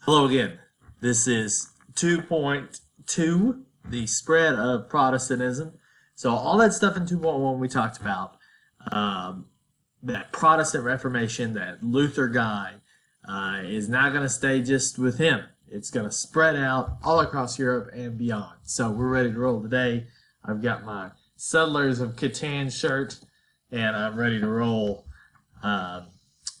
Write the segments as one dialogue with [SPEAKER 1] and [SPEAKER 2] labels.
[SPEAKER 1] Hello again. This is 2.2, the spread of Protestantism. So all that stuff in 2.1 we talked about, that Protestant Reformation, that Luther guy, is not going to stay just with him. It's going to spread out all across Europe and beyond. So we're ready to roll today. I've got my Settlers of Catan shirt, and I'm ready to roll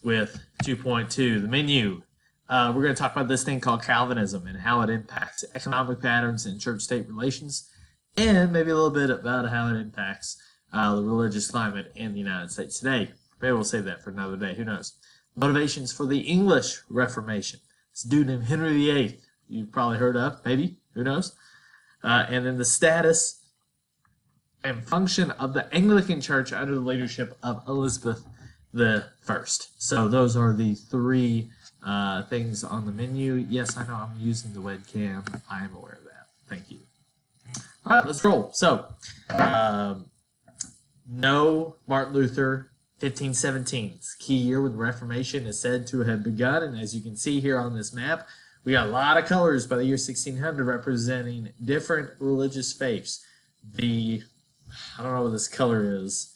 [SPEAKER 1] with 2.2, the menu. We're going to talk about this thing called Calvinism and how it impacts economic patterns and church-state relations, and maybe a little bit about how it impacts the religious climate in the United States today. Maybe we'll save that for another day. Who knows? Motivations for the English Reformation. This dude named Henry VIII, you've probably heard of, maybe. Who knows? And then the status and function of the Anglican Church under the leadership of Elizabeth I. So those are the three things on the menu. Yes, I know I'm using the webcam. I am aware of that. Thank you. All right, let's roll. So, no Martin Luther, 1517. It's a key year when the Reformation is said to have begun, and as you can see here on this map, we got a lot of colors by the year 1600 representing different religious faiths. I don't know what this color is.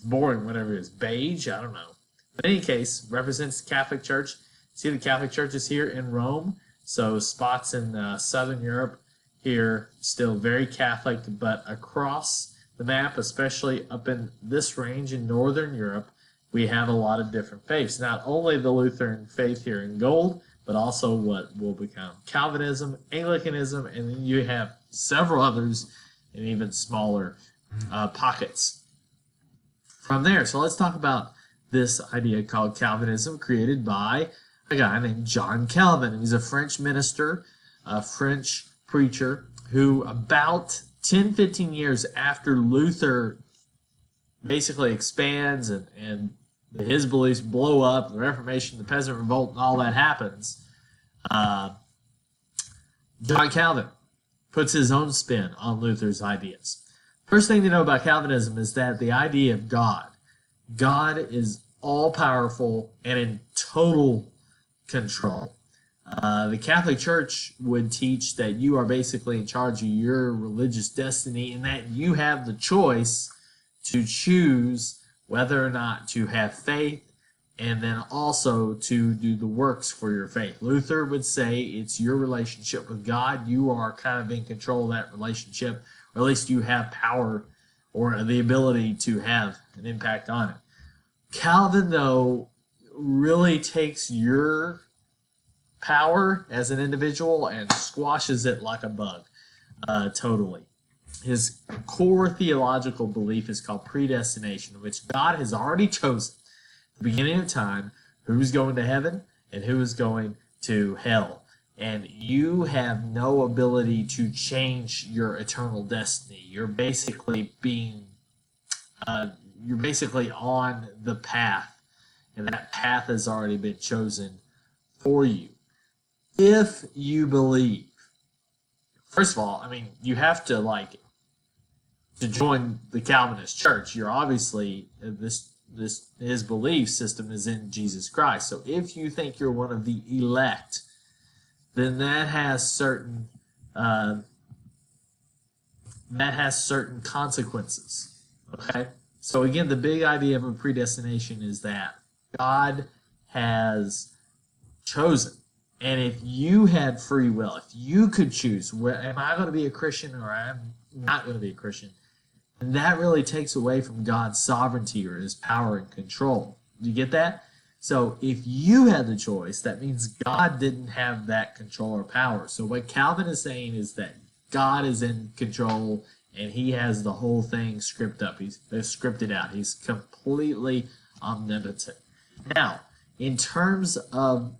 [SPEAKER 1] Boring, whatever it is. Beige? I don't know. But in any case, represents the Catholic Church. See, the Catholic Church is here in Rome. So spots in Southern Europe here, still very Catholic, but across the map, especially up in this range in Northern Europe, we have a lot of different faiths. Not only the Lutheran faith here in gold, but also what will become Calvinism, Anglicanism, and then you have several others in even smaller pockets from there. So let's talk about this idea called Calvinism, created by a guy named John Calvin. He's a French minister, a French preacher, who about 10-15 years after Luther basically expands and his beliefs blow up, the Reformation, the Peasant Revolt, and all that happens, John Calvin puts his own spin on Luther's ideas. First thing to know about Calvinism is that the idea of God is all-powerful and in total control. The Catholic Church would teach that you are basically in charge of your religious destiny and that you have the choice to choose whether or not to have faith and then also to do the works for your faith. Luther would say it's your relationship with God. You are kind of in control of that relationship, or at least you have power or the ability to have an impact on it. Calvin, though, really takes your power as an individual and squashes it like a bug, totally. His core theological belief is called predestination, in which God has already chosen at the beginning of time who's going to heaven and who is going to hell. And you have no ability to change your eternal destiny. You're basically on the path, and that path has already been chosen for you. If you believe, first of all, I mean, you have to join the Calvinist Church. You're obviously his belief system is in Jesus Christ. So if you think you're one of the elect, then that has certain consequences. Okay. So again, the big idea of a predestination is that God has chosen. And if you had free will, if you could choose, am I going to be a Christian or I'm not going to be a Christian, and that really takes away from God's sovereignty or his power and control. Do you get that? So if you had the choice, that means God didn't have that control or power. So what Calvin is saying is that God is in control and he has the whole thing scripted out. He's completely omnipotent. Now, in terms of,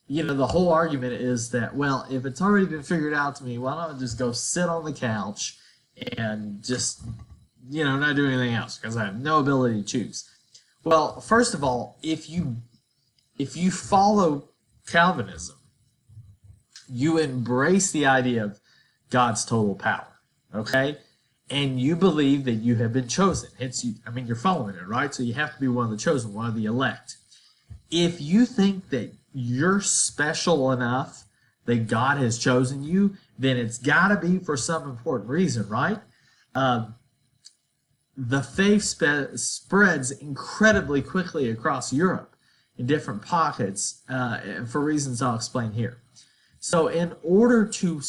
[SPEAKER 1] the whole argument is that, well, if it's already been figured out to me, why don't I just go sit on the couch and just, not do anything else because I have no ability to choose. Well, first of all, if you follow Calvinism, you embrace the idea of God's total power. Okay? And you believe that you have been chosen. You're following it, right? So you have to be one of the chosen, one of the elect. If you think that you're special enough that God has chosen you, then it's got to be for some important reason, right? The faith spreads incredibly quickly across Europe in different pockets for reasons I'll explain here. So in order to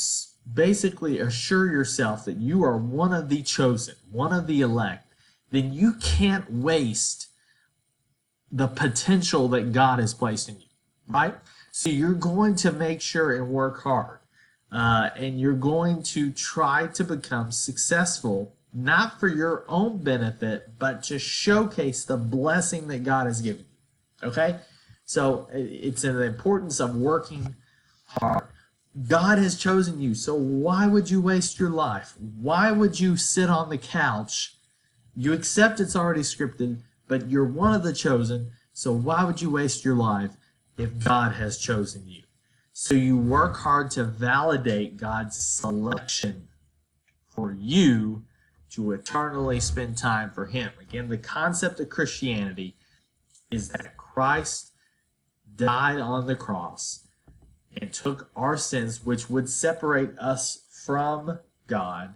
[SPEAKER 1] basically assure yourself that you are one of the chosen, one of the elect, then you can't waste the potential that God has placed in you, right? So you're going to make sure and work hard, and you're going to try to become successful, not for your own benefit, but to showcase the blessing that God has given you, okay? So it's the importance of working hard. God has chosen you, so why would you waste your life? Why would you sit on the couch? You accept it's already scripted, but you're one of the chosen, so why would you waste your life if God has chosen you? So you work hard to validate God's selection for you to eternally spend time for Him. Again, the concept of Christianity is that Christ died on the cross and took our sins, which would separate us from God.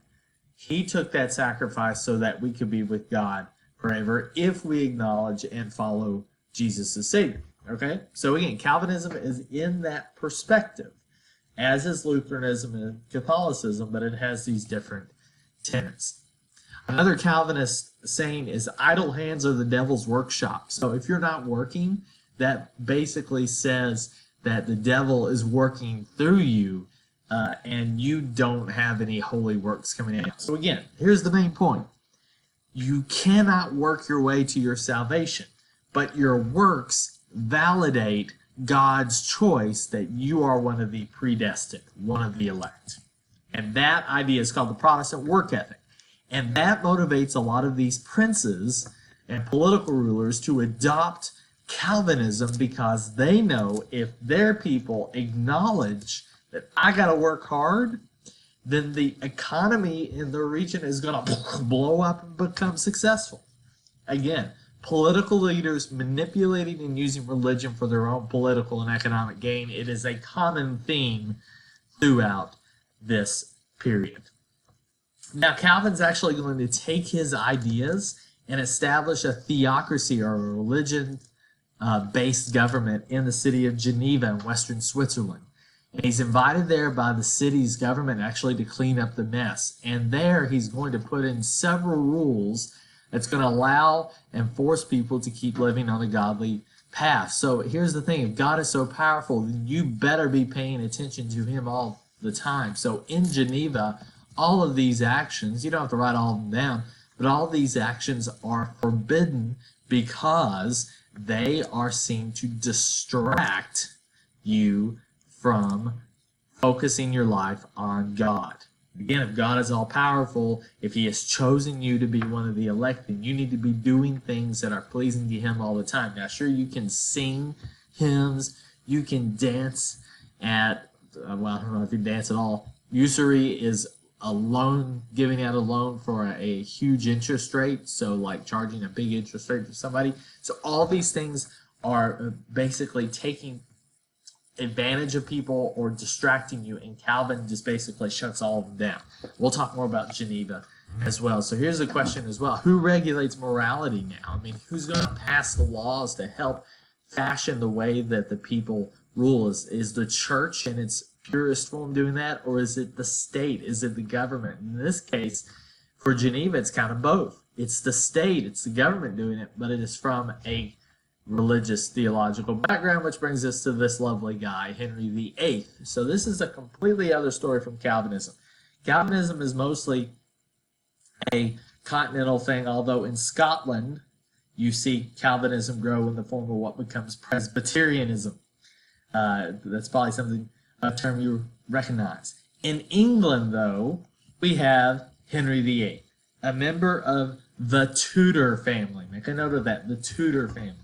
[SPEAKER 1] He took that sacrifice so that we could be with God forever if we acknowledge and follow Jesus as Savior. Okay? So again, Calvinism is in that perspective, as is Lutheranism and Catholicism, but it has these different tenets. Another Calvinist saying is idle hands are the devil's workshop. So if you're not working, that basically says that the devil is working through you, and you don't have any holy works coming out. So again, here's the main point. You cannot work your way to your salvation, but your works validate God's choice that you are one of the predestined, one of the elect. And that idea is called the Protestant work ethic. And that motivates a lot of these princes and political rulers to adopt Calvinism, because they know if their people acknowledge that I got to work hard, then the economy in the region is going to blow up and become successful. Again, political leaders manipulating and using religion for their own political and economic gain, it is a common theme throughout this period. Now, Calvin's actually going to take his ideas and establish a theocracy, or a religion based government in the city of Geneva in western Switzerland. And he's invited there by the city's government actually to clean up the mess. And there he's going to put in several rules that's going to allow and force people to keep living on a godly path. So here's the thing. If God is so powerful, then you better be paying attention to Him all the time. So in Geneva, all of these actions, you don't have to write all of them down, but all of these actions are forbidden because they are seen to distract you from focusing your life on God. Again, if God is all-powerful, if He has chosen you to be one of the elect, then you need to be doing things that are pleasing to Him all the time. Now, sure, you can sing hymns, you can dance at, well, I don't know if you dance at all. Usury is a loan, giving out a loan for a huge interest rate, so like charging a big interest rate to somebody. So all these things are basically taking advantage of people or distracting you, and Calvin just basically shuts all of them down. We'll talk more about Geneva as well. So here's a question as well. Who regulates morality now? I mean, who's going to pass the laws to help fashion the way that the people rule? Is the church in its purest form doing that, or is it the state? Is it the government? In this case, for Geneva, it's kind of both. It's the state, it's the government doing it, but it is from a religious theological background, which brings us to this lovely guy, Henry VIII. So this is a completely other story from Calvinism. Calvinism is mostly a continental thing, although in Scotland you see Calvinism grow in the form of what becomes Presbyterianism. That's probably something, a term you recognize. In England, though, we have Henry VIII, a member of the Tudor family. Make a note of that, the Tudor family.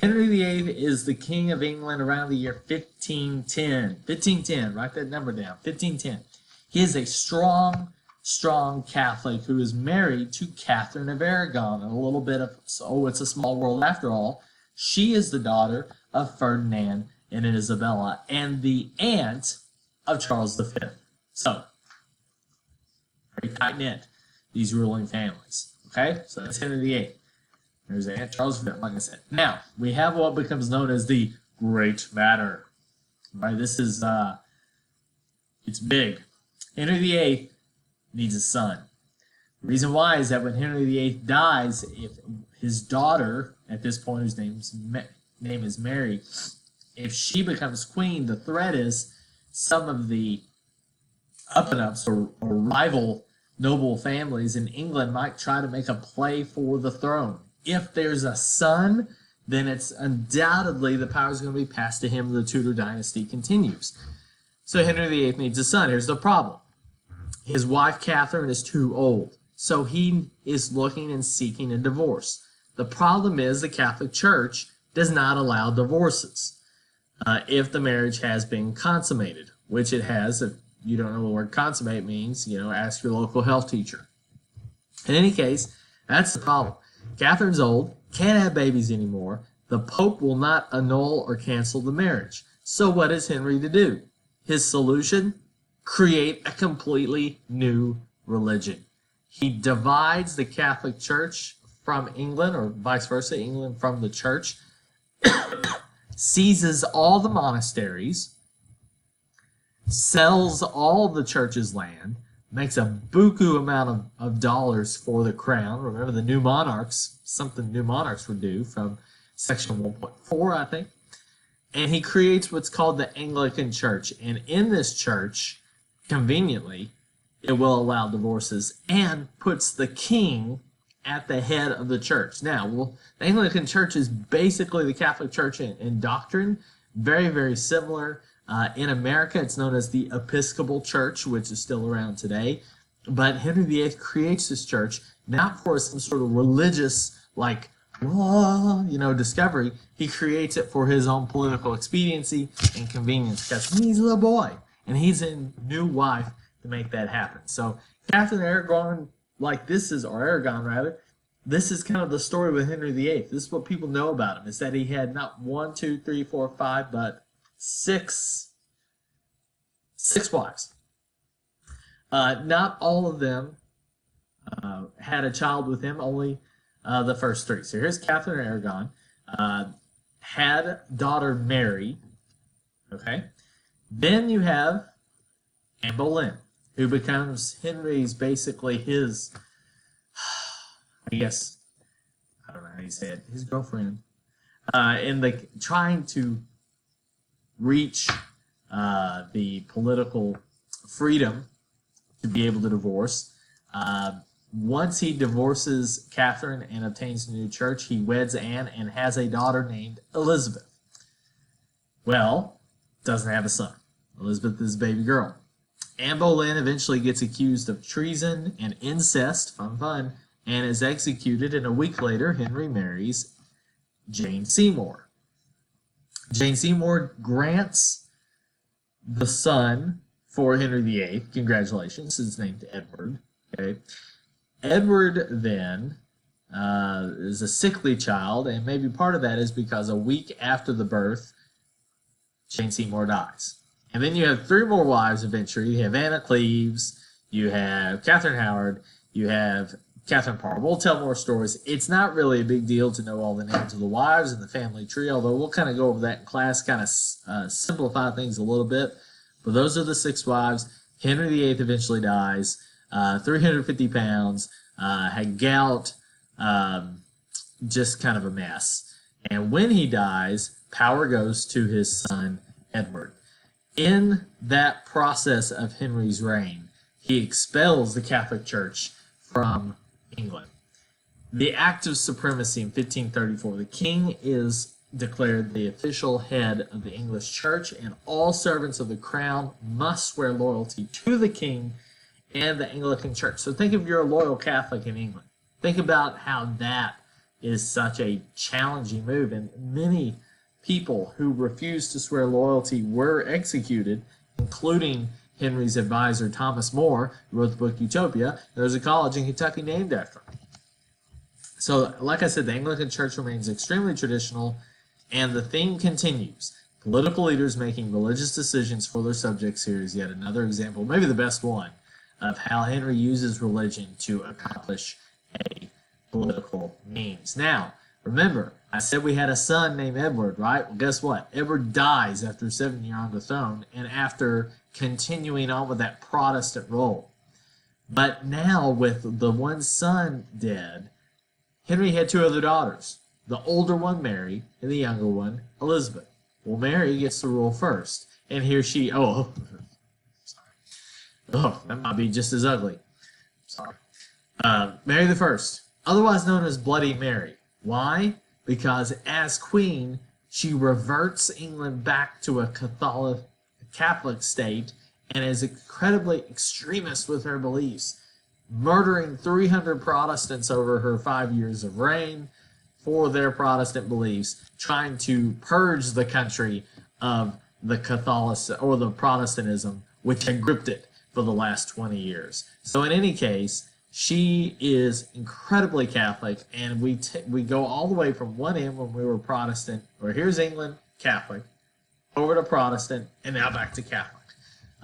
[SPEAKER 1] Henry VIII is the King of England around the year 1510. 1510, write that number down, 1510. He is a strong Catholic who is married to Catherine of Aragon. And a little bit of, oh, it's a small world after all. She is the daughter of Ferdinand and Isabella, and the aunt of Charles V. So, very tight-knit, these ruling families. Okay, so that's Henry VIII. There's the aunt Charles V, like I said. Now, we have what becomes known as the Great Matter. Right, this is, it's big. Henry VIII needs a son. The reason why is that when Henry VIII dies, if his daughter, at this point, whose name is Mary, if she becomes queen, the threat is some of the up-and-ups or rival noble families in England might try to make a play for the throne. If there's a son, then it's undoubtedly the power is going to be passed to him. The Tudor dynasty continues. So Henry VIII needs a son. Here's the problem. His wife, Catherine, is too old. So he is looking and seeking a divorce. The problem is the Catholic Church does not allow divorces if the marriage has been consummated, which it has. If you don't know what the word consummate means, ask your local health teacher. In any case, that's the problem. Catherine's old, can't have babies anymore. The Pope will not annul or cancel the marriage. So what is Henry to do? His solution? Create a completely new religion. He divides the Catholic Church from England, or vice versa, England from the Church, seizes all the monasteries, sells all the Church's land, makes a buku amount of dollars for the crown. Remember the new monarchs, something new monarchs would do from section 1.4, I think. And he creates what's called the Anglican Church. And in this church, conveniently, it will allow divorces and puts the king at the head of the church. Now, the Anglican Church is basically the Catholic Church in doctrine, very, very similar. In America, it's known as the Episcopal Church, which is still around today. But Henry VIII creates this church not for some sort of religious, discovery. He creates it for his own political expediency and convenience because he's a little boy and he's a new wife to make that happen. So Catherine Aragon, this is kind of the story with Henry VIII. This is what people know about him, is that he had not 1, 2, 3, 4, 5, but six wives. Not all of them had a child with him, only the first 3. So here's Catherine Aragon, had daughter Mary, okay? Then you have Anne Boleyn, who becomes basically his, I guess, I don't know how you say it, his girlfriend, in trying to reach the political freedom to be able to divorce. Once he divorces Catherine and obtains a new church, he weds Anne and has a daughter named Elizabeth. Well, doesn't have a son. Elizabeth is a baby girl. Anne Boleyn eventually gets accused of treason and incest, fun, and is executed, and a week later, Henry marries Jane Seymour. Jane Seymour grants the son for Henry VIII. Congratulations, his name's Edward. Okay. Edward then is a sickly child, and maybe part of that is because a week after the birth, Jane Seymour dies. And then you have 3 more wives eventually. You have Anna Cleves, you have Catherine Howard, you have Catherine Parr. We'll tell more stories. It's not really a big deal to know all the names of the wives and the family tree, although we'll kind of go over that in class, kind of simplify things a little bit. But those are the 6 wives. Henry VIII eventually dies, 350 pounds, had gout, just kind of a mess. And when he dies, power goes to his son, Edward. In that process of Henry's reign, he expels the Catholic Church from England. The Act of Supremacy in 1534, the king is declared the official head of the English Church, and all servants of the crown must swear loyalty to the king and the Anglican Church. So think if you're a loyal Catholic in England. Think about how that is such a challenging move, and many people who refused to swear loyalty were executed, including Henry's advisor, Thomas More, who wrote the book Utopia. There's a college in Kentucky named after him. So, like I said, the Anglican Church remains extremely traditional, and the theme continues. Political leaders making religious decisions for their subjects here is yet another example, maybe the best one, of how Henry uses religion to accomplish a political means. Now, remember, I said we had a son named Edward, right? Well, guess what? Edward dies after 7 years on the throne and after continuing on with that Protestant role. But now, with the one son dead, Henry had two other daughters. The older one, Mary, and the younger one, Elizabeth. Well, Mary gets to rule first. And here she, sorry. Oh, that might be just as ugly. Sorry. Mary the First, otherwise known as Bloody Mary. Why? Because as queen, she reverts England back to a Catholic state and is incredibly extremist with her beliefs, murdering 300 Protestants over her 5 years of reign for their Protestant beliefs, trying to purge the country of the Catholicism or the Protestantism which had gripped it for the last 20 years. So in any case, she is incredibly Catholic, and we go all the way from one end when we were Protestant, or here's England, Catholic, over to Protestant, and now back to Catholic.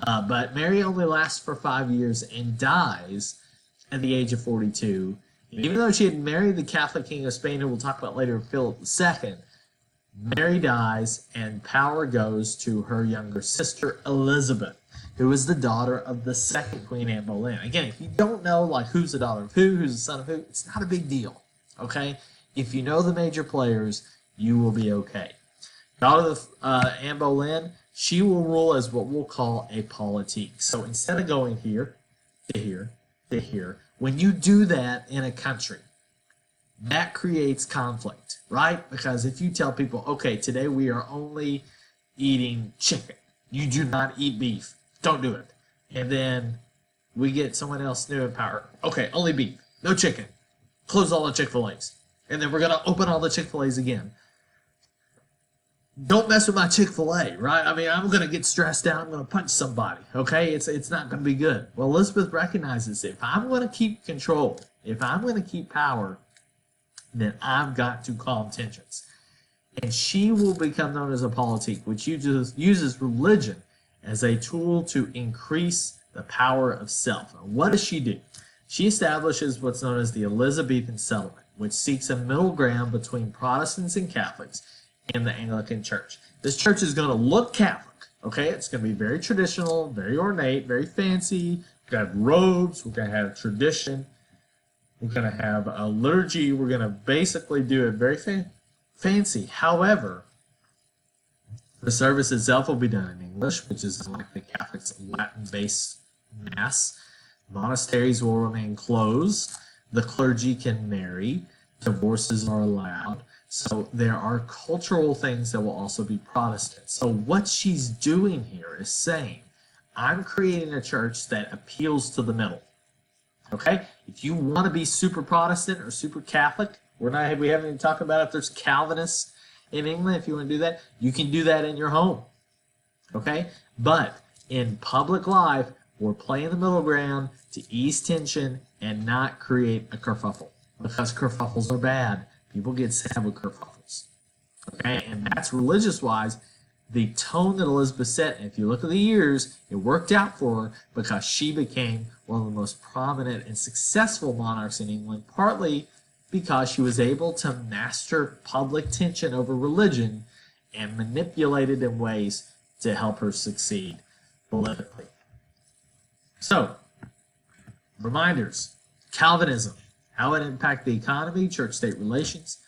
[SPEAKER 1] But Mary only lasts for 5 years and dies at the age of 42. Even though she had married the Catholic King of Spain, who we'll talk about later, Philip II, Mary dies and power goes to her younger sister, Elizabeth, who is the daughter of the second Queen Anne Boleyn. Again, if you don't know like who's the daughter of who's the son of who, it's not a big deal, okay? If you know the major players, you will be okay. Daughter of Anne Boleyn, she will rule as what we'll call a politique. So instead of going here to here to here, when you do that in a country, that creates conflict, right? Because if you tell people, okay, today we are only eating chicken, you do not eat beef, don't do it. And then we get someone else new in power. Okay, only beef, no chicken. Close all the Chick-fil-A's. And then we're going to open all the Chick-fil-A's again. Don't mess with my Chick-fil-A, right? I mean, I'm going to get stressed out. I'm going to punch somebody, okay? It's not going to be good. Well, Elizabeth recognizes if I'm going to keep control, if I'm going to keep power, then I've got to calm tensions. And she will become known as a politique, which uses religion as a tool to increase the power of self. Now, what does she do? She establishes what's known as the Elizabethan settlement, which seeks a middle ground between Protestants and Catholics in the Anglican Church. This church is going to look Catholic, okay? It's going to be very traditional, very ornate, very fancy. We're going to have robes. We're going to have tradition. We're going to have a liturgy. We're going to basically do it very fancy. However, the service itself will be done in English, which is like the Catholic's Latin-based Mass. Monasteries will remain closed. The clergy can marry. Divorces are allowed. So there are cultural things that will also be Protestant. So what she's doing here is saying, I'm creating a church that appeals to the middle. Okay? If you want to be super Protestant or super Catholic, we haven't even talked about if there's Calvinists in England. If you want to do that, you can do that in your home. Okay? But in public life, we're playing the middle ground to ease tension and not create a kerfuffle. Because kerfuffles are bad. People get sad with kerfuffles. Okay? And that's religious-wise the tone that Elizabeth set. And if you look at the years, it worked out for her because she became one of the most prominent and successful monarchs in England, partly because she was able to master public tension over religion and manipulate it in ways to help her succeed politically. So, reminders. Calvinism. How it impacted the economy, church-state relations.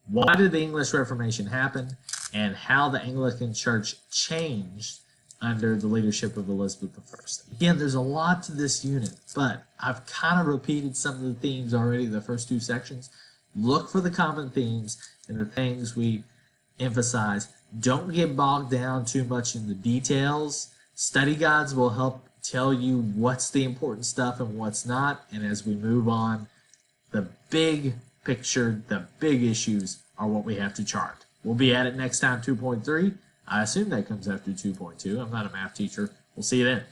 [SPEAKER 1] Why did the English Reformation happen? And how the Anglican Church changed under the leadership of Elizabeth I. Again, there's a lot to this unit, but I've kind of repeated some of the themes already in the first two sections. Look for the common themes and the things we emphasize. Don't get bogged down too much in the details. Study guides will help tell you what's the important stuff and what's not. And as we move on, the big picture, the big issues are what we have to chart. We'll be at it next time, 2.3. I assume that comes after 2.2. I'm not a math teacher. We'll see you then.